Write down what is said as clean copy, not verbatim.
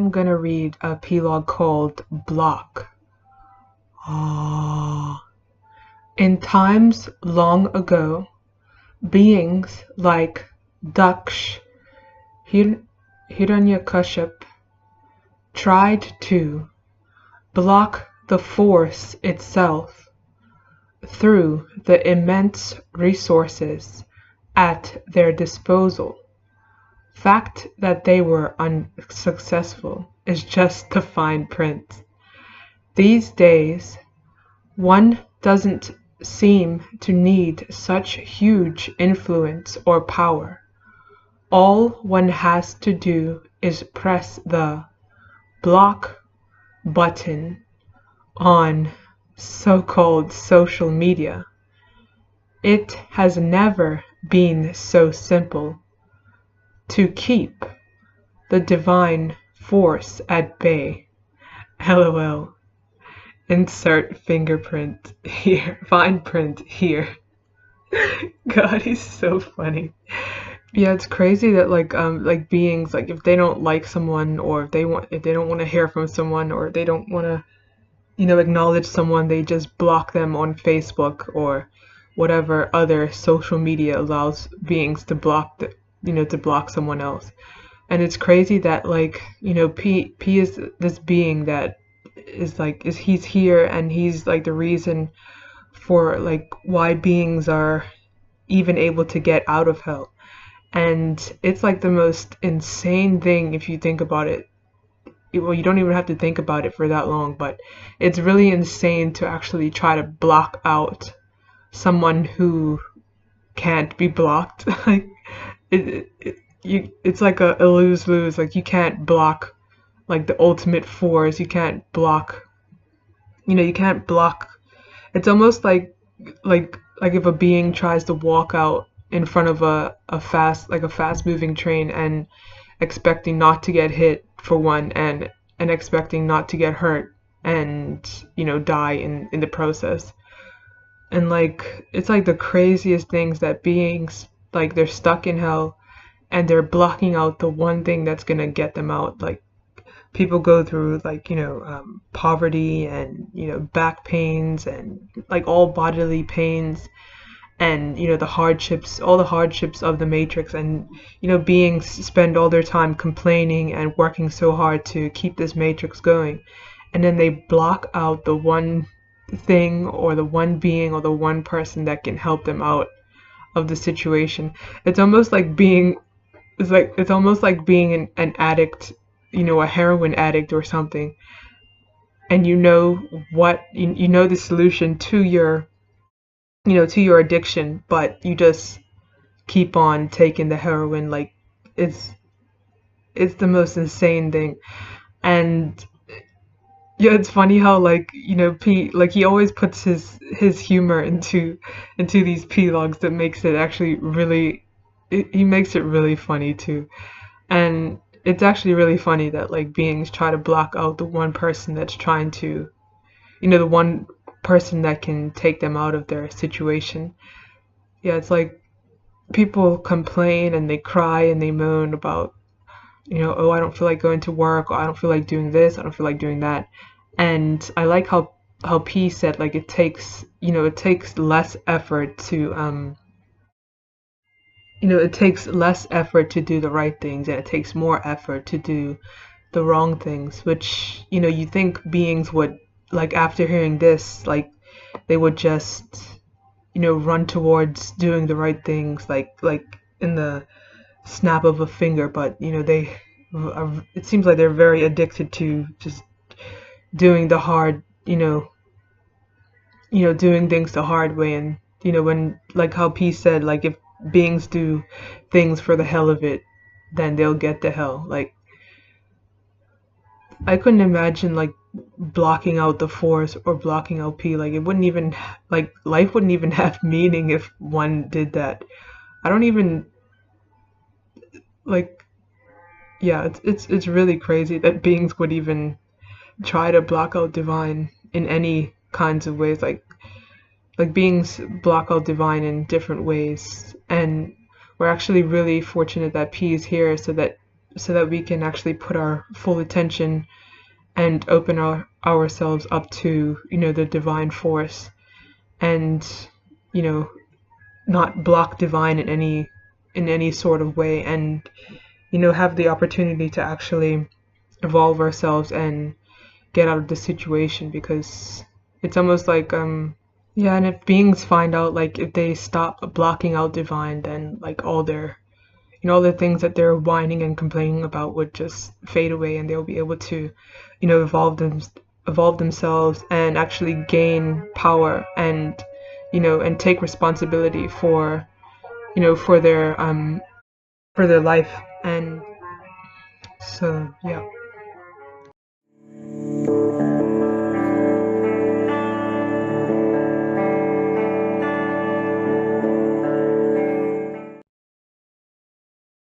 am gonna read a Plog called Block. Ah. In times long ago, beings like Daksh, Hiranyakashipu tried to block the force itself through the immense resources at their disposal. Fact that they were unsuccessful is just the fine print. These days, one doesn't seem to need such huge influence or power. All one has to do is press the block button on so-called social media. It has never been so simple to keep the divine force at bay. LOL. Insert fingerprint here. Fine print here. God, he's so funny. Yeah, it's crazy that like beings, like if they don't like someone, or if they don't want to hear from someone, or they don't want to acknowledge someone, they just block them on Facebook or whatever other social media allows beings to block to block someone else. And it's crazy that P is this being that he's here, and he's like the reason for like why beings are even able to get out of hell. And it's like the most insane thing if you think about it. Well, you don't even have to think about it for that long, but it's really insane to actually try to block out someone who can't be blocked. Like it's like a lose-lose. Like you can't block like the ultimate force. You can't block. You can't block. It's almost like if a being tries to walk out in front of a fast moving train and expecting not to get hit for one, and expecting not to get hurt and die in the process. And like it's like the craziest things that beings, like they're stuck in hell and they're blocking out the one thing that's gonna get them out. Like people go through poverty and back pains and like all bodily pains, and the hardships, all the hardships of the matrix, and beings spend all their time complaining and working so hard to keep this matrix going, and then they block out the one thing or the one being or the one person that can help them out of the situation. It's almost like being an addict, a heroin addict or something, and the solution to your to your addiction, but you just keep on taking the heroin. Like it's the most insane thing. And yeah, it's funny how Pete, like he always puts his humor into these Plogs that makes it actually really, he makes it really funny too. And it's actually really funny that like beings try to block out the one person that's trying to, the one person that can take them out of their situation. Yeah, it's like people complain and they cry and they moan about, oh, I don't feel like going to work, or I don't feel like doing this, I don't feel like doing that. And I like how P said like it takes less effort to it takes less effort to do the right things, and it takes more effort to do the wrong things, which you think beings would, like after hearing this, like they would just run towards doing the right things like in the snap of a finger. But it seems like they're very addicted to just doing the hard doing things the hard way. And when, like how P said, like if beings do things for the hell of it, then they'll get the hell. Like I couldn't imagine like blocking out the force or blocking out P. Like it wouldn't even, like life wouldn't even have meaning if one did that. I don't even like, yeah, it's really crazy that beings would even try to block out divine in any kinds of ways. Like beings block out divine in different ways, and we're actually really fortunate that P is here so that so that we can actually put our full attention and open ourselves up to, the divine force, and, you know, not block divine in any sort of way, and, have the opportunity to actually evolve ourselves and get out of the situation. Because it's almost like yeah, and if beings find out, like, if they stop blocking out divine, then, like, all the things that they're whining and complaining about would just fade away, and they'll be able to, evolve themselves and actually gain power, and, and take responsibility for, for their life. And so, yeah.